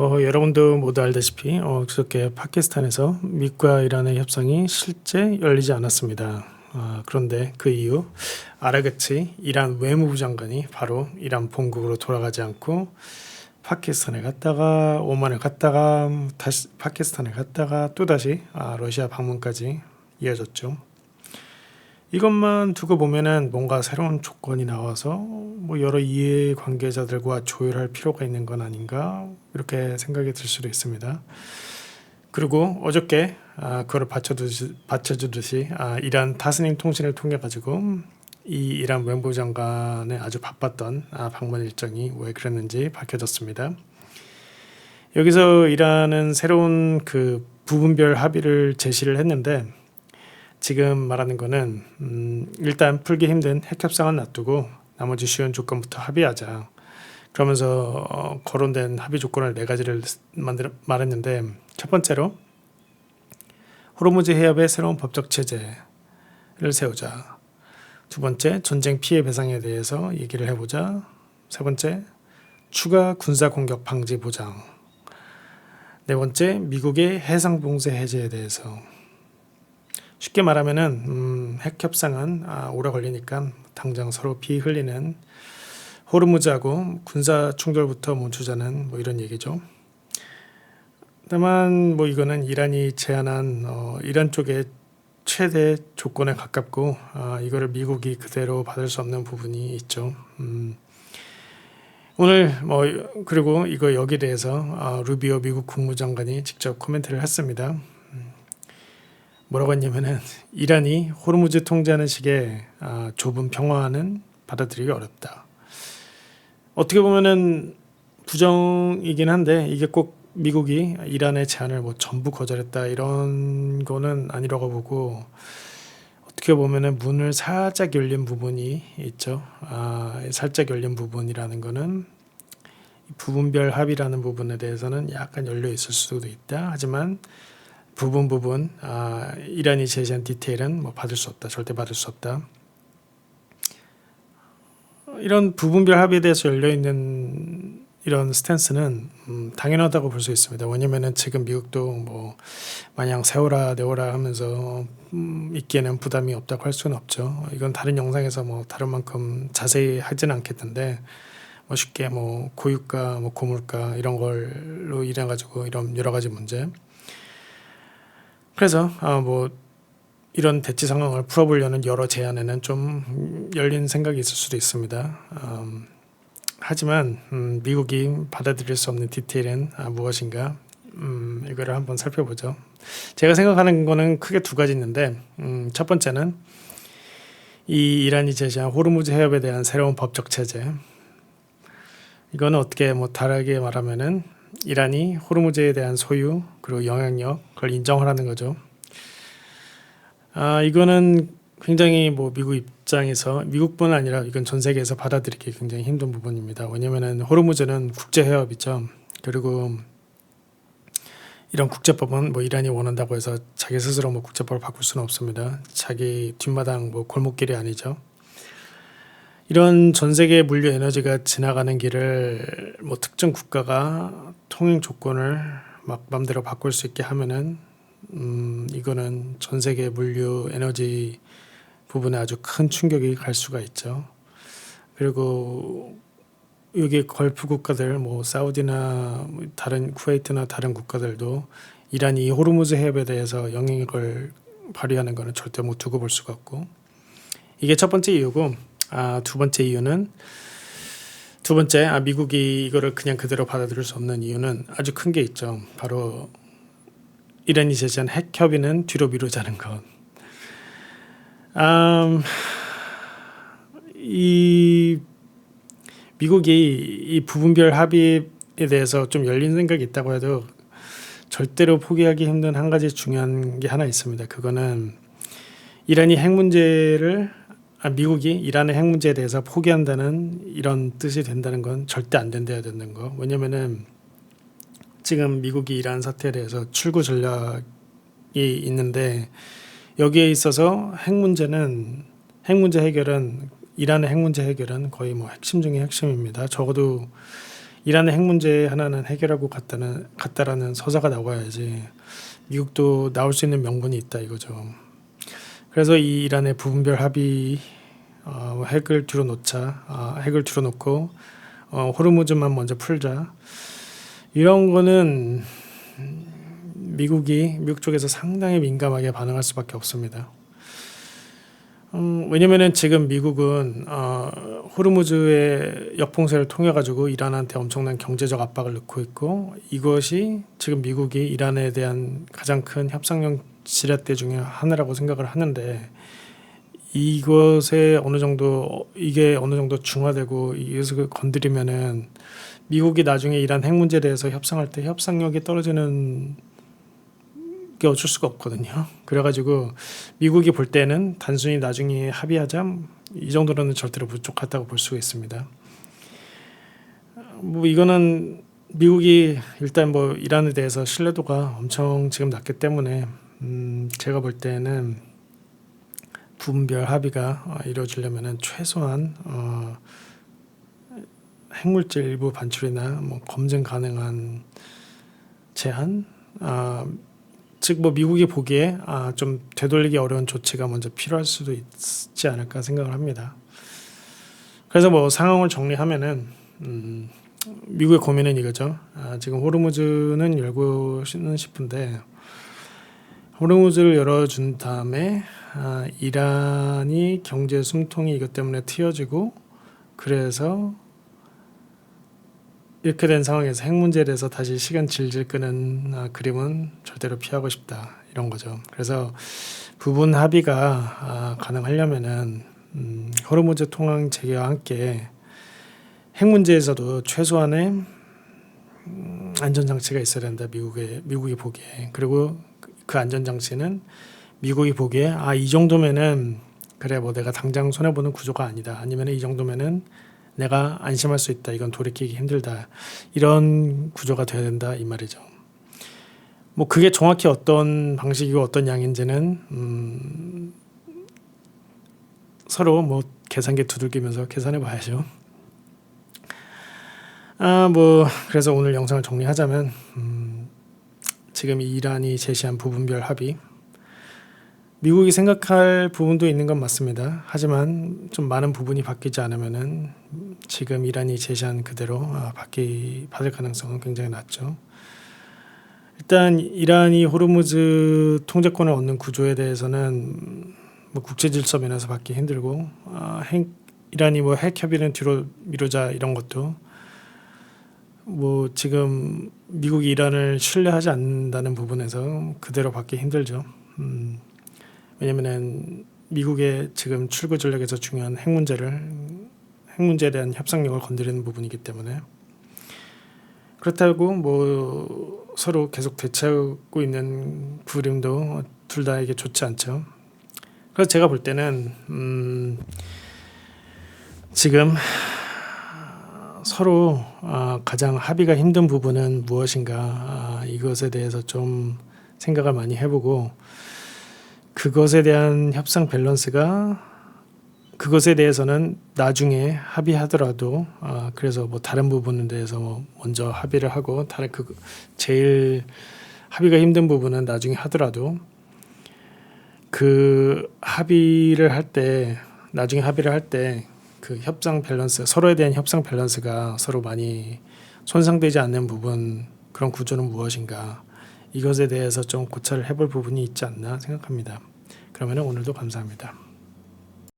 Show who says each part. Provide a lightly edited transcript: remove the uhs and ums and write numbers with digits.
Speaker 1: 여러분도 모두 알다시피 그저께 파키스탄에서 미국과 이란의 협상이 실제 열리지 않았습니다. 그런데 그 이유 아라그치 이란 외무부 장관이 바로 이란 본국으로 돌아가지 않고 파키스탄에 갔다가 오만에 갔다가 다시 파키스탄에 갔다가 또다시 러시아 방문까지 이어졌죠. 이것만 두고 보면은 뭔가 새로운 조건이 나와서 뭐 여러 이해 관계자들과 조율할 필요가 있는 건 아닌가 이렇게 생각이 들 수도 있습니다. 그리고 어저께 그걸 받쳐주듯이 이란 타스님 통신을 통해 가지고 이 이란 외무부 장관의 아주 바빴던 방문 일정이 왜 그랬는지 밝혀졌습니다. 여기서 이란은 새로운 그 부분별 합의를 제시를 했는데 지금 말하는 거는 일단 풀기 힘든 핵협상은 놔두고 나머지 쉬운 조건부터 합의하자. 그러면서 거론된 합의 조건을 4가지를 말했는데 첫 번째로 호르무즈 해협의 새로운 법적 체제를 세우자. 두 번째 전쟁 피해 배상에 대해서 얘기를 해보자. 세 번째 추가 군사 공격 방지 보장. 네 번째 미국의 해상 봉쇄 해제에 대해서. 쉽게 말하면은 핵 협상은 오래 걸리니까 당장 서로 피 흘리는 호르무즈하고 군사 충돌부터 멈추자는 뭐 이런 얘기죠. 다만 뭐 이거는 이란이 제안한 이란 쪽의 최대 조건에 가깝고 이거를 미국이 그대로 받을 수 없는 부분이 있죠. 오늘 뭐 그리고 이거 여기에 대해서 루비오 미국 국무장관이 직접 코멘트를 했습니다. 뭐라고 했냐면은 이란이 호르무즈 통제하는 식의 좁은 평화는 받아들이기 어렵다. 어떻게 보면은 부정이긴 한데 이게 꼭 미국이 이란의 제안을 뭐 전부 거절했다 이런 거는 아니라고 보고 어떻게 보면은 문을 살짝 열린 부분이 있죠. 살짝 열린 부분이라는 거는 부분별 합의라는 부분에 대해서는 약간 열려 있을 수도 있다. 하지만 부분 이란이 제시한 디테일은 뭐 받을 수 없다. 절대 받을 수 없다. 이런 부분별 합의에 대해서 열려있는 이런 스탠스는 당연하다고 볼 수 있습니다. 왜냐면은 지금 미국도 뭐 마냥 세워라 내워라 하면서 있기에는 부담이 없다고 할 수는 없죠. 이건 다른 영상에서 뭐 다른 만큼 자세히 하지는 않겠는데 뭐 쉽게 뭐 고유가 뭐 고물가 이런 걸로 인해 가지고 이런 여러 가지 문제. 그래서 뭐 이런 대치 상황을 풀어보려는 여러 제안에는 좀 열린 생각이 있을 수도 있습니다. 하지만 미국이 받아들일 수 없는 디테일은 무엇인가 이거를 한번 살펴보죠. 제가 생각하는 거는 크게 2가지 있는데 첫 번째는 이 이란이 제시한 호르무즈 해협에 대한 새로운 법적 체제. 이거는 어떻게 뭐 다르게 말하면은 이란이 호르무즈에 대한 소유 그리고 영향력 그걸 인정하라는 거죠. 이거는 굉장히 뭐 미국 입장에서 미국뿐 아니라 이건 전 세계에서 받아들이기 굉장히 힘든 부분입니다. 왜냐면은 호르무즈는 국제 해협이죠. 그리고 이런 국제법은 뭐 이란이 원한다고 해서 자기 스스로 뭐 국제법을 바꿀 수는 없습니다. 자기 뒷마당 뭐 골목길이 아니죠. 이런 전 세계 물류 에너지가 지나가는 길을 뭐 특정 국가가 통행 조건을 막 맘대로 바꿀 수 있게 하면은 이거는 전 세계 물류 에너지 부분에 아주 큰 충격이 갈 수가 있죠. 그리고 여기 걸프 국가들 뭐 사우디나 다른 쿠웨이트나 다른 국가들도 이란이 호르무즈 해협에 대해서 영향력을 발휘하는 것은 절대 못 두고 볼 수가 없고 이게 첫 번째 이유고 두 번째 이유는 미국이 이거를 그냥 그대로 받아들일 수 없는 이유는 아주 큰 게 있죠. 바로 이란이 제시한 핵 협의는 뒤로 미루자는 것. 이 미국이 이 부분별 합의에 대해서 좀 열린 생각이 있다고 해도 절대로 포기하기 힘든 한 가지 중요한 게 하나 있습니다. 그거는 이란이 핵 문제를 미국이 이란의 핵 문제에 대해서 포기한다는 이런 뜻이 된다는 건 절대 안 된다야 되는 거. 왜냐면은 지금 미국이 이란 사태에 대해서 출구 전략이 있는데 여기에 있어서 핵 문제 해결은 이란의 핵 문제 해결은 거의 뭐 핵심 중의 핵심입니다. 적어도 이란의 핵 문제 하나는 해결하고 갔다라는 서사가 나와야지 미국도 나올 수 있는 명분이 있다 이거죠. 그래서 이 이란의 부분별 합의 핵을 뒤로 놓자, 핵을 뒤로 놓고 호르무즈만 먼저 풀자. 이런 거는 미국 쪽에서 상당히 민감하게 반응할 수밖에 없습니다. 왜냐면은 지금 미국은 호르무즈의 역풍새를 통해 가지고 이란한테 엄청난 경제적 압박을 넣고 있고, 이것이 지금 미국이 이란에 대한 가장 큰 협상력 지렛대 중에 하나라고 생각을 하는데, 이게 어느 정도 중화되고 이것을 건드리면은 미국이 나중에 이란 핵 문제에 대해서 협상할 때 협상력이 떨어지는 게 어쩔 수가 없거든요. 그래가지고 미국이 볼 때는 단순히 나중에 합의하자 이 정도로는 절대로 부족하다고 볼 수가 있습니다. 뭐 이거는 미국이 일단 뭐 이란에 대해서 신뢰도가 엄청 지금 낮기 때문에 제가 볼 때는 부분별 합의가 이루어지려면은 최소한 핵물질 일부 반출이나 뭐 검증 가능한 제한, 즉 뭐 미국이 보기에 좀 되돌리기 어려운 조치가 먼저 필요할 수도 있지 않을까 생각을 합니다. 그래서 뭐 상황을 정리하면은 미국의 고민은 이거죠. 지금 호르무즈는 열고는 싶은데, 호르무즈를 열어준 다음에 이란이 경제 숨통이 이것 때문에 트여지고, 그래서 이렇게 된 상황에서 핵 문제에 대해서 다시 시간 질질 끄는 그림은 절대로 피하고 싶다 이런 거죠. 그래서 부분 합의가 가능하려면은 호르무즈 통항 재개와 함께 핵 문제에서도 최소한의 안전장치가 있어야 된다. 미국이 보기에. 그리고 그 안전장치는 미국이 보기에 이 정도면은 그래 뭐 내가 당장 손해보는 구조가 아니다. 아니면 이 정도면은 내가 안심할 수 있다. 이건 돌이키기 힘들다. 이런 구조가 돼야 된다 이 말이죠. 뭐 그게 정확히 어떤 방식이고 어떤 양인지는 서로 뭐 계산기 두들기면서 계산해 봐야죠. 뭐 그래서 오늘 영상을 정리하자면 지금 이란이 제시한 부분별 합의, 미국이 생각할 부분도 있는 건 맞습니다. 하지만 좀 많은 부분이 바뀌지 않으면은 지금 이란이 제시한 그대로 받을 가능성은 굉장히 낮죠. 일단 이란이 호르무즈 통제권을 얻는 구조에 대해서는 뭐 국제 질서 면에서 받기 힘들고, 이란이 뭐 핵 협의는 뒤로 미루자 이런 것도 뭐 지금 미국이 이란을 신뢰하지 않는다는 부분에서 그대로 받기 힘들죠. 왜냐면은 미국의 지금 출구 전략에서 중요한 핵 문제에 대한 협상력을 건드리는 부분이기 때문에, 그렇다고 뭐 서로 계속 대치하고 있는 그림도 둘 다에게 좋지 않죠. 그래서 제가 볼 때는 지금 서로 가장 합의가 힘든 부분은 무엇인가, 이것에 대해서 좀 생각을 많이 해보고, 그것에 대한 협상 밸런스가, 그것에 대해서는 나중에 합의하더라도 그래서 뭐 다른 부분에 대해서 뭐 먼저 합의를 하고, 다른 제일 합의가 힘든 부분은 나중에 하더라도 그 나중에 합의를 할 때 그 협상 밸런스, 서로에 대한 협상 밸런스가 서로 많이 손상되지 않는 부분, 그런 구조는 무엇인가, 이것에 대해서 좀 고찰을 해볼 부분이 있지 않나 생각합니다. 그러면 오늘도 감사합니다.